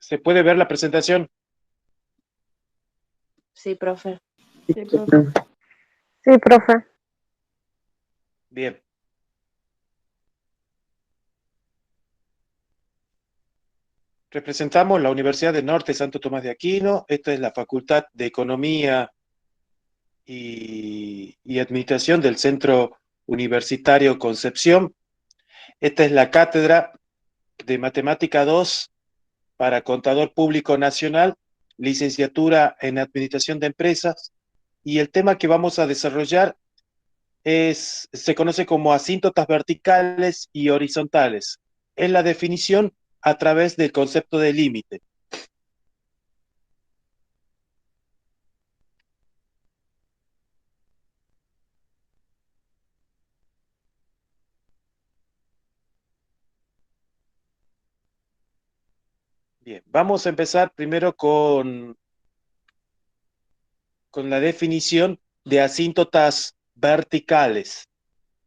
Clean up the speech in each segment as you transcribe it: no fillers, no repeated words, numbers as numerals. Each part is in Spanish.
¿Se puede ver la presentación? Sí, profe. Sí, profe. Sí, profe. Bien. Representamos la Universidad del Norte Santo Tomás de Aquino. Esta es la Facultad de Economía y Administración del Centro Universitario Concepción. Esta es la Cátedra de Matemática 2 para Contador Público Nacional, licenciatura en Administración de Empresas. Y el tema que vamos a desarrollar se conoce como asíntotas verticales y horizontales. Es la definición a través del concepto de límite. Bien, vamos a empezar primero con la definición de asíntotas verticales.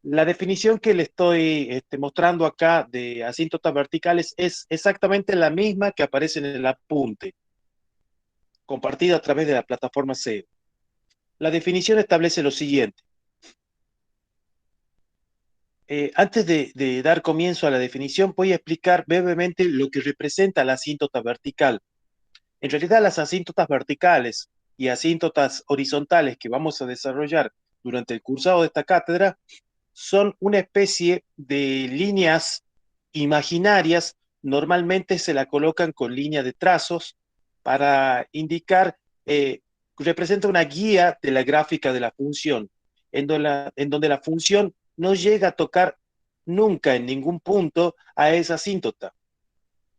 La definición que le estoy mostrando acá de asíntotas verticales es exactamente la misma que aparece en el apunte, compartida a través de la plataforma SEO. La definición establece lo siguiente. Antes de dar comienzo a la definición, voy a explicar brevemente lo que representa la asíntota vertical. En realidad, las asíntotas verticales y asíntotas horizontales que vamos a desarrollar durante el cursado de esta cátedra son una especie de líneas imaginarias. Normalmente se la colocan con línea de trazos para indicar, representa una guía de la gráfica de la función, en donde la función no llega a tocar nunca en ningún punto a esa asíntota.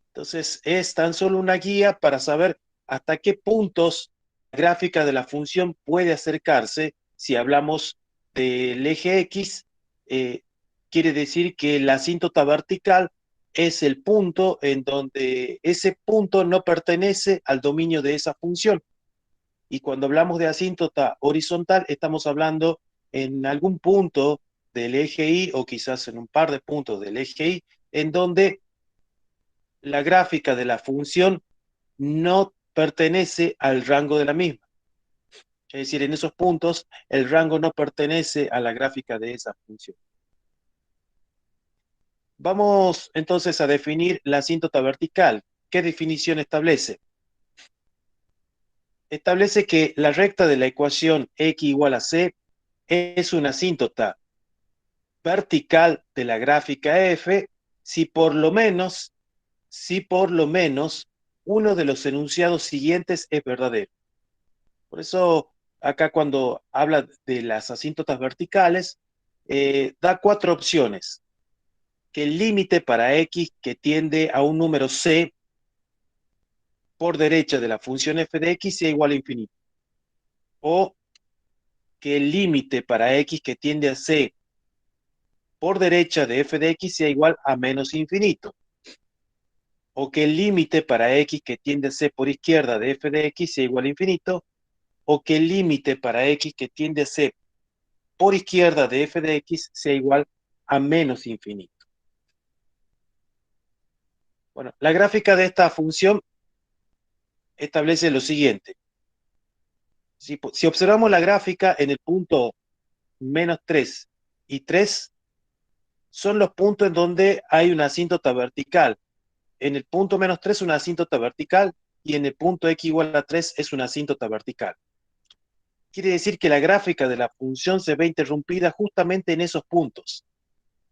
Entonces, es tan solo una guía para saber hasta qué puntos la gráfica de la función puede acercarse. Si hablamos del eje X, quiere decir que la asíntota vertical es el punto en donde ese punto no pertenece al dominio de esa función. Y cuando hablamos de asíntota horizontal, estamos hablando en algún punto del eje Y o quizás en un par de puntos del eje Y, en donde la gráfica de la función no pertenece al rango de la misma. Es decir, en esos puntos el rango no pertenece a la gráfica de esa función. Vamos entonces a definir la asíntota vertical. ¿Qué definición establece? Establece que la recta de la ecuación x igual a c es una asíntota vertical de la gráfica f si por lo menos uno de los enunciados siguientes es verdadero. Por eso, acá cuando habla de las asíntotas verticales, da cuatro opciones. Que el límite para x que tiende a un número c por derecha de la función f de x sea igual a infinito. O que el límite para x que tiende a c por derecha de f de x sea igual a menos infinito. O que el límite para x que tiende a c por izquierda de f de x sea igual a infinito. O que el límite para x que tiende a c por izquierda de f de x sea igual a menos infinito. Bueno, la gráfica de esta función establece lo siguiente. Si observamos la gráfica en el punto menos 3 y 3, son los puntos en donde hay una asíntota vertical. En el punto menos 3 una asíntota vertical y en el punto x igual a 3 es una asíntota vertical. Quiere decir que la gráfica de la función se ve interrumpida justamente en esos puntos.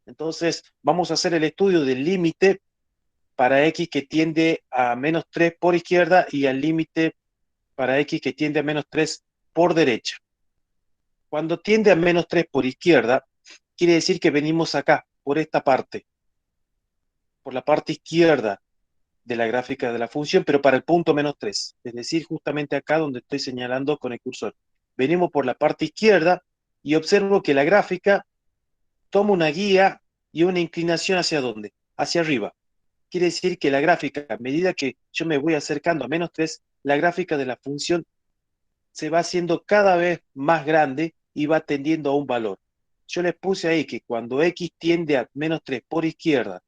Entonces, vamos a hacer el estudio del límite para x que tiende a menos 3 por izquierda y al límite para x que tiende a menos 3 por derecha. Cuando tiende a menos 3 por izquierda, quiere decir que venimos acá, por esta parte, por la parte izquierda de la gráfica de la función, pero para el punto menos 3, es decir, justamente acá donde estoy señalando con el cursor. Venimos por la parte izquierda y observo que la gráfica toma una guía y una inclinación hacia dónde, hacia arriba. Quiere decir que la gráfica, a medida que yo me voy acercando a menos 3, la gráfica de la función se va haciendo cada vez más grande y va tendiendo a un valor. Yo les puse ahí que cuando x tiende a menos 3 por izquierda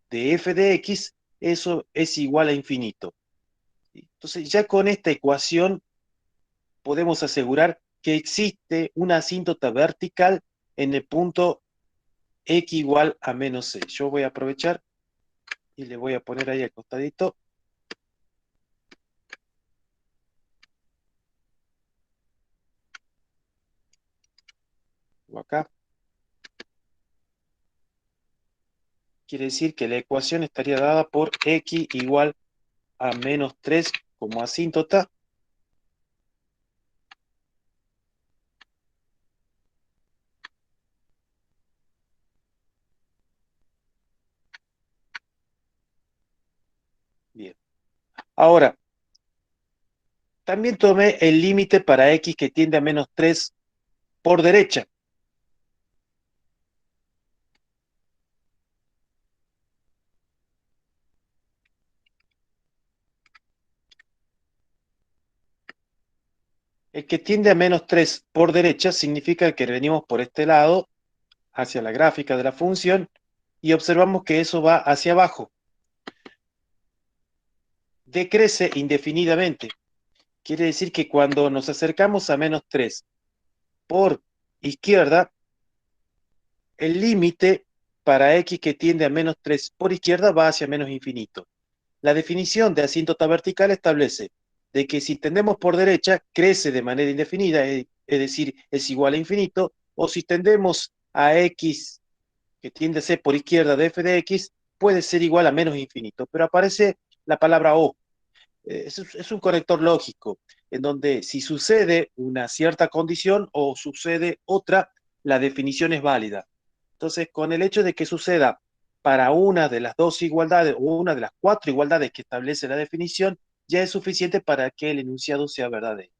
de f de x, eso es igual a infinito. Entonces, ya con esta ecuación podemos asegurar que existe una asíntota vertical en el punto x igual a menos c. Yo voy a aprovechar y le voy a poner ahí al costadito. O acá. Quiere decir que la ecuación estaría dada por x igual a menos 3 como asíntota. Bien. Ahora, también tomé el límite para x que tiende a menos 3 por derecha. El que tiende a menos 3 por derecha significa que venimos por este lado hacia la gráfica de la función y observamos que eso va hacia abajo. Decrece indefinidamente. Quiere decir que cuando nos acercamos a menos 3 por izquierda, el límite para x que tiende a menos 3 por izquierda va hacia menos infinito. La definición de asíntota vertical establece de que si tendemos por derecha, crece de manera indefinida, es decir, es igual a infinito, o si tendemos a x que tiende a ser por izquierda de f de x, puede ser igual a menos infinito, pero aparece la palabra o. Es un conector lógico, en donde si sucede una cierta condición o sucede otra, la definición es válida. Entonces, con el hecho de que suceda para una de las dos igualdades o una de las cuatro igualdades que establece la definición, ya es suficiente para que el enunciado sea verdadero.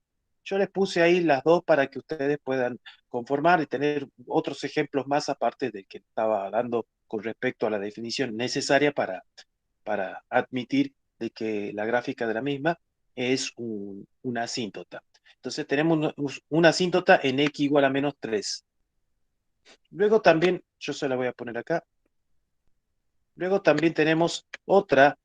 Yo les puse ahí las dos para que ustedes puedan conformar y tener otros ejemplos más aparte del que estaba dando con respecto a la definición necesaria para admitir de que la gráfica de la misma es una asíntota. Entonces tenemos una asíntota en x igual a menos 3. Luego también, yo se la voy a poner acá, luego también tenemos otra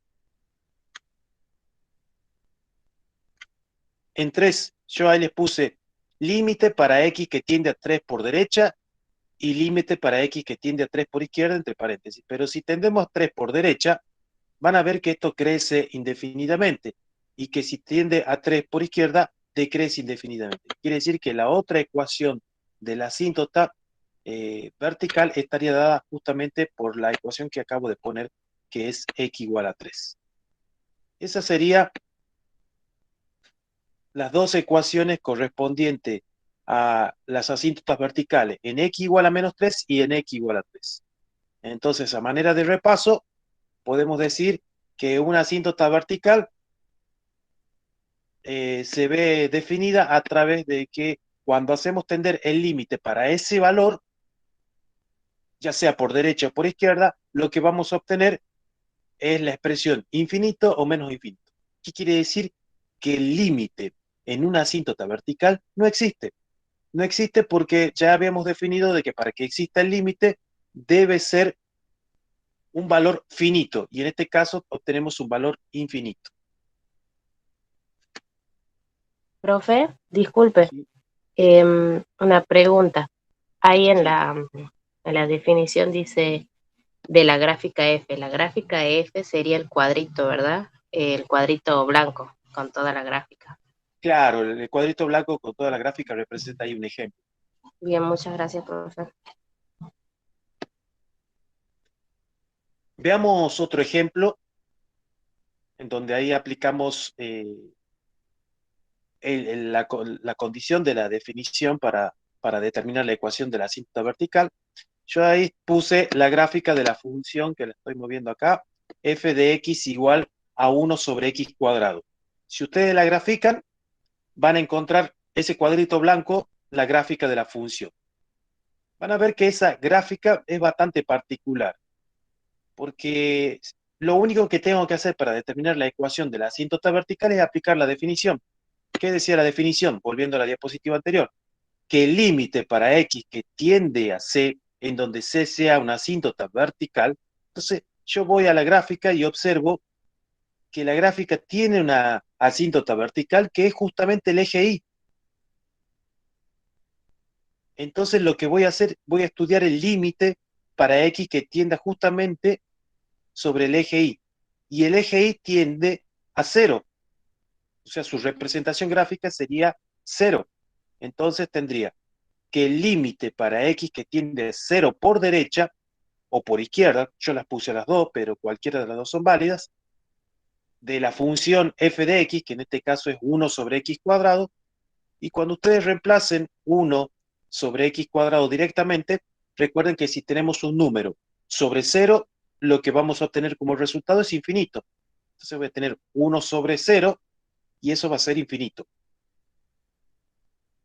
en 3. Yo ahí les puse límite para x que tiende a 3 por derecha y límite para x que tiende a 3 por izquierda, entre paréntesis. Pero si tendemos a 3 por derecha, van a ver que esto crece indefinidamente y que si tiende a 3 por izquierda, decrece indefinidamente. Quiere decir que la otra ecuación de la asíntota vertical estaría dada justamente por la ecuación que acabo de poner, que es x igual a 3. Esa sería las dos ecuaciones correspondientes a las asíntotas verticales en x igual a menos 3 y en x igual a 3. Entonces, a manera de repaso, podemos decir que una asíntota vertical se ve definida a través de que cuando hacemos tender el límite para ese valor, ya sea por derecha o por izquierda, lo que vamos a obtener es la expresión infinito o menos infinito. ¿Qué quiere decir? Que el límite en una asíntota vertical no existe. No existe porque ya habíamos definido de que para que exista el límite debe ser un valor finito y en este caso obtenemos un valor infinito. Profe, disculpe, ¿Sí? una pregunta. Ahí Sí, en la definición dice de la gráfica F. La gráfica F sería el cuadrito, ¿verdad? El cuadrito blanco con toda la gráfica. claro, el cuadrito blanco con toda la gráfica representa ahí un ejemplo. Bien, muchas gracias, profe. Veamos otro ejemplo en donde ahí aplicamos la condición de la definición para determinar la ecuación de la asíntota vertical. Yo ahí puse la gráfica de la función que la estoy moviendo acá, f de x igual a 1 sobre x cuadrado. Si ustedes la grafican, van a encontrar ese cuadrito blanco, la gráfica de la función. Van a ver que esa gráfica es bastante particular, porque lo único que tengo que hacer para determinar la ecuación de la asíntota vertical es aplicar la definición. ¿Qué decía la definición? Volviendo a la diapositiva anterior, que el límite para x que tiende a c, en donde c sea una asíntota vertical, entonces yo voy a la gráfica y observo que la gráfica tiene asíntota vertical, que es justamente el eje Y. Entonces lo que voy a hacer, voy a estudiar el límite para X que tienda justamente sobre el eje Y. Y el eje Y tiende a cero. O sea, su representación gráfica sería cero. Entonces tendría que el límite para X que tiende a cero por derecha o por izquierda, yo las puse a las dos, pero cualquiera de las dos son válidas, de la función f de x, que en este caso es 1 sobre x cuadrado, y cuando ustedes reemplacen 1 sobre x cuadrado directamente, recuerden que si tenemos un número sobre 0, lo que vamos a obtener como resultado es infinito. Entonces voy a tener 1 sobre 0 y eso va a ser infinito.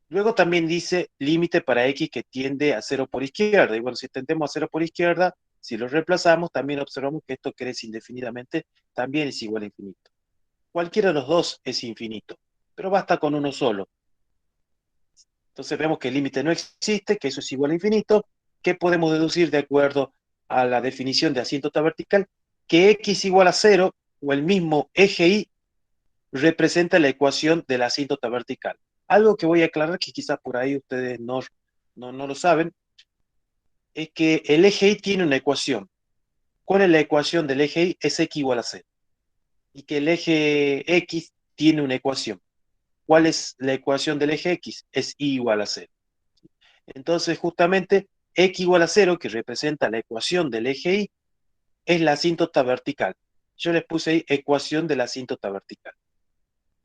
Luego también dice límite para x que tiende a 0 por izquierda. Y bueno, si tendemos a 0 por izquierda, si lo reemplazamos, también observamos que esto crece indefinidamente, también es igual a infinito. Cualquiera de los dos es infinito, pero basta con uno solo. Entonces vemos que el límite no existe, que eso es igual a infinito. ¿Qué podemos deducir de acuerdo a la definición de asíntota vertical? Que x igual a 0 o el mismo eje Y representa la ecuación de la asíntota vertical. Algo que voy a aclarar que quizás por ahí ustedes no lo saben, es que el eje Y tiene una ecuación. ¿Cuál es la ecuación del eje Y? Es x igual a 0. Y que el eje X tiene una ecuación. ¿Cuál es la ecuación del eje X? Es y igual a 0. Entonces, justamente, x igual a 0, que representa la ecuación del eje Y, es la asíntota vertical. Yo les puse ahí ecuación de la asíntota vertical.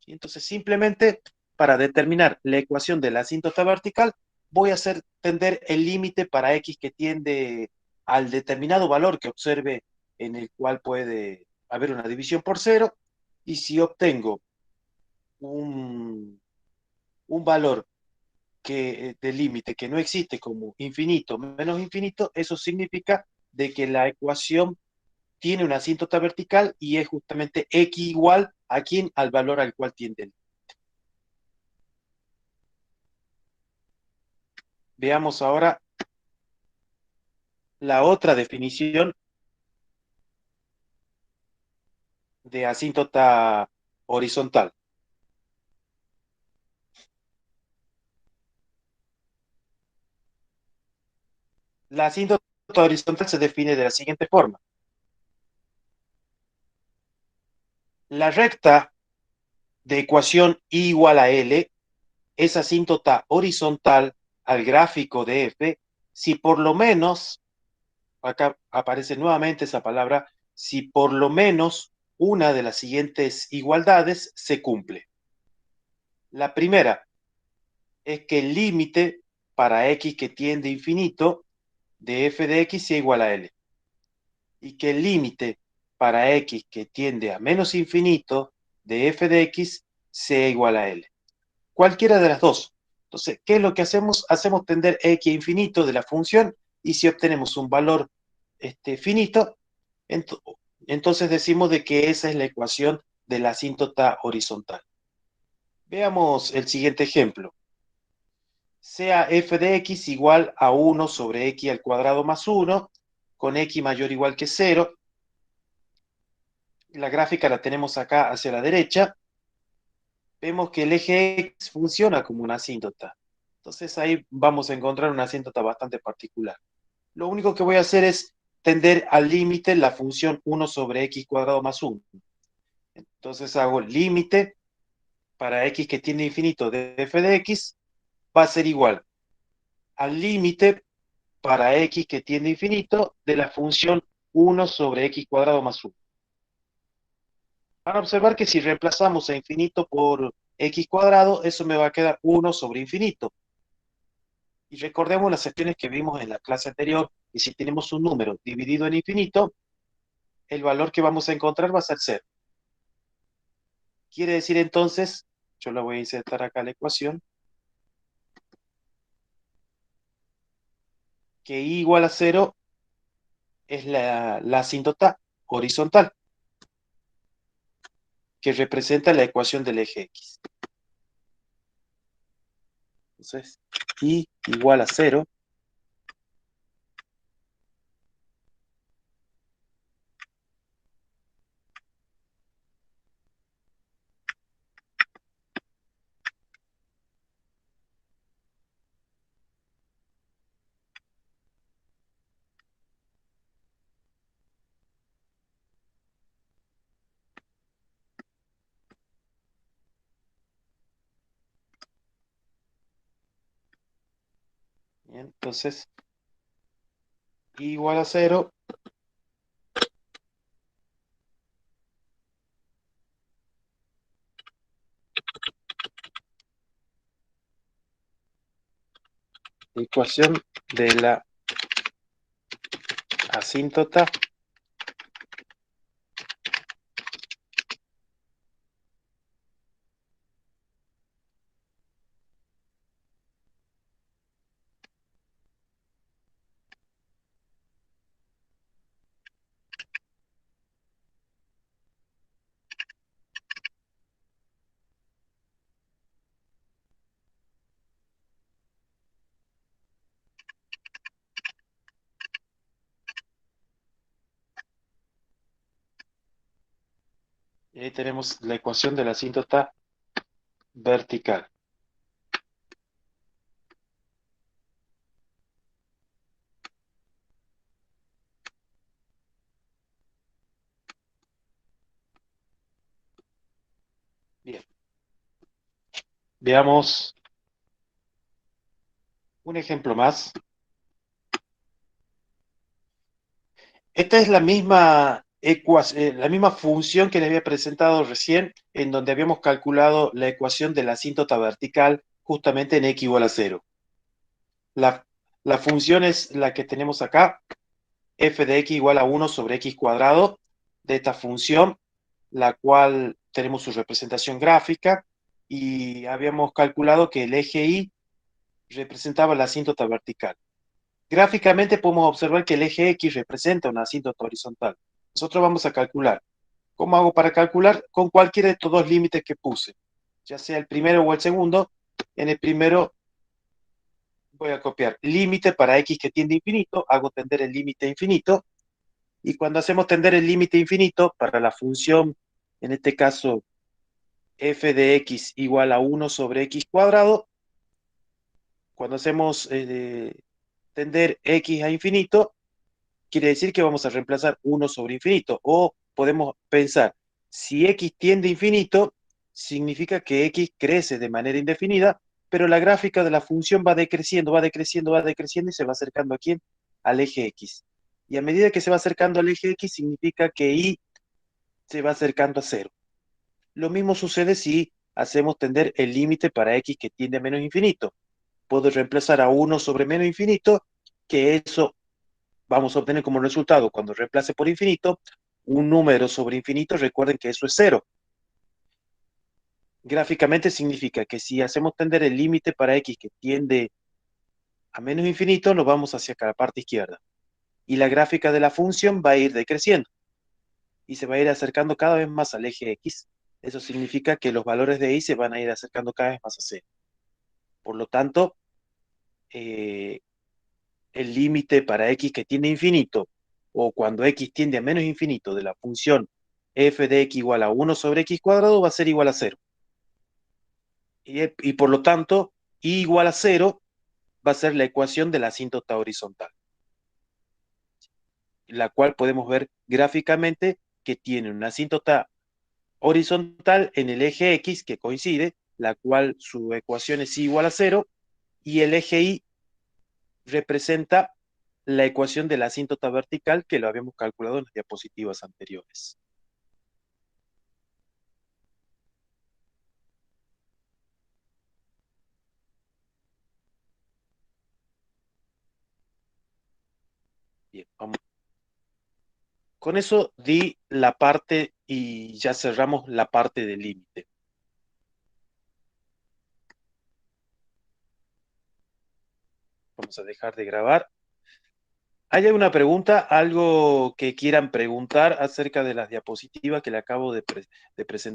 Y entonces, simplemente, para determinar la ecuación de la asíntota vertical, voy a hacer tender el límite para x que tiende al determinado valor que observe en el cual puede haber una división por 0. Y si obtengo un valor de límite que no existe como infinito menos infinito, eso significa de que la ecuación tiene una asíntota vertical y es justamente x igual a quién, al valor al cual tiende. Veamos ahora la otra definición de asíntota horizontal. La asíntota horizontal se define de la siguiente forma. La recta de ecuación y igual a L es asíntota horizontal al gráfico de f si por lo menos, acá aparece nuevamente esa palabra, si por lo menos una de las siguientes igualdades se cumple. La primera es que el límite para x que tiende a infinito de f de x sea igual a L. Y que el límite para x que tiende a menos infinito de f de x sea igual a L. Cualquiera de las dos. Entonces, ¿qué es lo que hacemos? Hacemos tender x a infinito de la función y si obtenemos un valor finito, ent entonces decimos de que esa es la ecuación de la asíntota horizontal. Veamos el siguiente ejemplo. Sea f de x igual a 1 sobre x al cuadrado más 1, con x mayor o igual que 0. La gráfica la tenemos acá hacia la derecha. Vemos que el eje x funciona como una asíntota. Entonces ahí vamos a encontrar una asíntota bastante particular. Lo único que voy a hacer es tender al límite la función 1 sobre x cuadrado más 1. Entonces hago límite para x que tiende a infinito de f de x va a ser igual al límite para x que tiende a infinito de la función 1 sobre x cuadrado más 1. Van a observar que si reemplazamos a infinito por x cuadrado, eso me va a quedar 1 sobre infinito. Y recordemos las secciones que vimos en la clase anterior, que si tenemos un número dividido en infinito, el valor que vamos a encontrar va a ser 0. Quiere decir entonces, yo la voy a insertar acá en la ecuación, que y igual a 0 es la asíntota horizontal, que representa la ecuación del eje x. Entonces, y igual a 0 Entonces, igual a 0. Ecuación de la asíntota y ahí tenemos la ecuación de la asíntota vertical. Bien, veamos un ejemplo más. Esta es la misma función que les había presentado recién, en donde habíamos calculado la ecuación de la asíntota vertical justamente en x igual a 0. La, la función es la que tenemos acá, f de x igual a 1 sobre x cuadrado, de esta función, la cual tenemos su representación gráfica, y habíamos calculado que el eje y representaba la asíntota vertical. Gráficamente podemos observar que el eje X representa una asíntota horizontal. Nosotros vamos a calcular. ¿Cómo hago para calcular? Con cualquiera de estos dos límites que puse, ya sea el primero o el segundo. En el primero voy a copiar límite para X que tiende a infinito, hago tender el límite a infinito, y cuando hacemos tender el límite a infinito para la función, en este caso, f de X igual a 1 sobre X cuadrado, cuando hacemos tender X a infinito, quiere decir que vamos a reemplazar 1 sobre infinito. O podemos pensar, si x tiende a infinito, significa que x crece de manera indefinida, pero la gráfica de la función va decreciendo, va decreciendo, va decreciendo y se va acercando aquí al eje x. Y a medida que se va acercando al eje x, significa que y se va acercando a 0. Lo mismo sucede si hacemos tender el límite para x que tiende a menos infinito. Puedo reemplazar a 1 sobre menos infinito, que eso vamos a obtener como resultado, cuando reemplace por infinito, un número sobre infinito. Recuerden que eso es 0. Gráficamente significa que si hacemos tender el límite para x que tiende a menos infinito, nos vamos hacia la parte izquierda. Y la gráfica de la función va a ir decreciendo y se va a ir acercando cada vez más al eje x. Eso significa que los valores de y se van a ir acercando cada vez más a 0. Por lo tanto, eh, el límite para x que tiende a infinito, o cuando x tiende a menos infinito, de la función f de x igual a 1 sobre x cuadrado, va a ser igual a 0. Y por lo tanto, y igual a 0 va a ser la ecuación de la asíntota horizontal, la cual podemos ver gráficamente que tiene una asíntota horizontal en el eje x que coincide, la cual su ecuación es igual a 0, y el eje y representa la ecuación de la asíntota vertical que lo habíamos calculado en las diapositivas anteriores. Bien, vamos. Con eso di la parte y ya cerramos la parte del límite. Vamos a dejar de grabar. ¿Hay alguna pregunta, algo que quieran preguntar acerca de las diapositivas que le acabo de presentar?